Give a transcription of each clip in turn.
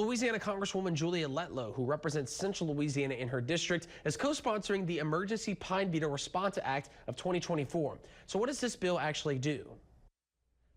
Louisiana Congresswoman Julia Letlow, who represents Central Louisiana in her district, is co-sponsoring the Emergency Pine-beetle Response Act of 2024. So what does this bill actually do?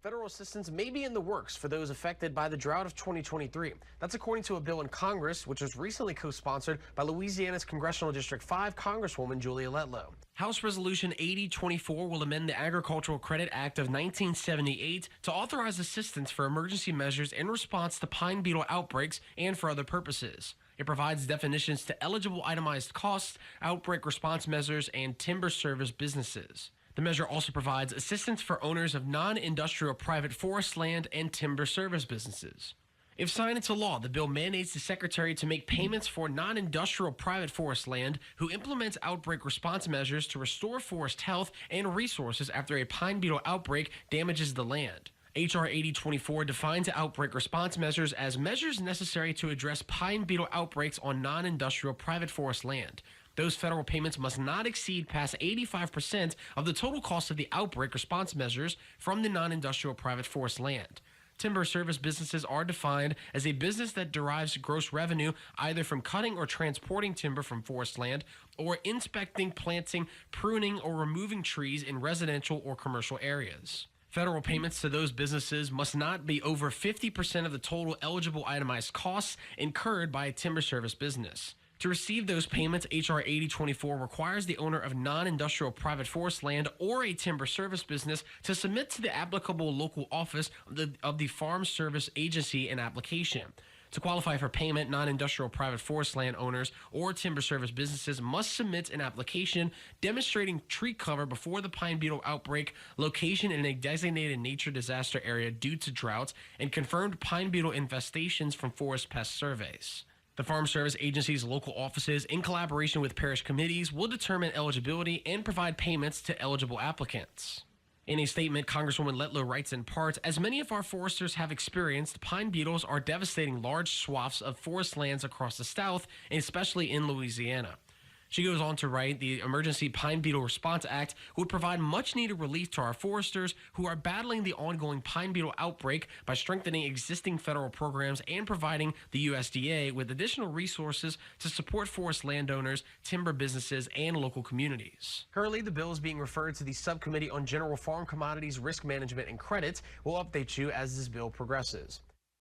Federal assistance may be in the works for those affected by the drought of 2023. That's according to a bill in Congress, which was recently co-sponsored by Louisiana's Congressional District 5 Congresswoman Julia Letlow. House Resolution 8024 will amend the Agricultural Credit Act of 1978 to authorize assistance for emergency measures in response to pine beetle outbreaks and for other purposes. It provides definitions to eligible itemized costs, outbreak response measures, and timber service businesses. The measure also provides assistance for owners of non-industrial private forest land and timber service businesses. If signed into law, the bill mandates the Secretary to make payments for non-industrial private forest land who implements outbreak response measures to restore forest health and resources after a pine beetle outbreak damages the land. H.R. 8024 defines outbreak response measures as measures necessary to address pine beetle outbreaks on non-industrial private forest land. Those federal payments must not exceed past 85% of the total cost of the outbreak response measures from the non-industrial private forest land. Timber service businesses are defined as a business that derives gross revenue either from cutting or transporting timber from forest land or inspecting, planting, pruning, or removing trees in residential or commercial areas. Federal payments to those businesses must not be over 50% of the total eligible itemized costs incurred by a timber service business. To receive those payments, H.R. 8024 requires the owner of non-industrial private forest land or a timber service business to submit to the applicable local office of the Farm Service Agency an application. To qualify for payment, non-industrial private forest land owners or timber service businesses must submit an application demonstrating tree cover before the pine beetle outbreak, location in a designated nature disaster area due to droughts, and confirmed pine beetle infestations from forest pest surveys. The Farm Service Agency's local offices, in collaboration with parish committees, will determine eligibility and provide payments to eligible applicants. In a statement, Congresswoman Letlow writes in part, "As many of our foresters have experienced, pine beetles are devastating large swaths of forest lands across the South, and especially in Louisiana." She goes on to write, the Emergency Pine Beetle Response Act would provide much-needed relief to our foresters who are battling the ongoing pine beetle outbreak by strengthening existing federal programs and providing the USDA with additional resources to support forest landowners, timber businesses, and local communities. Currently, the bill is being referred to the Subcommittee on General Farm Commodities, Risk Management, and Credit. We'll update you as this bill progresses.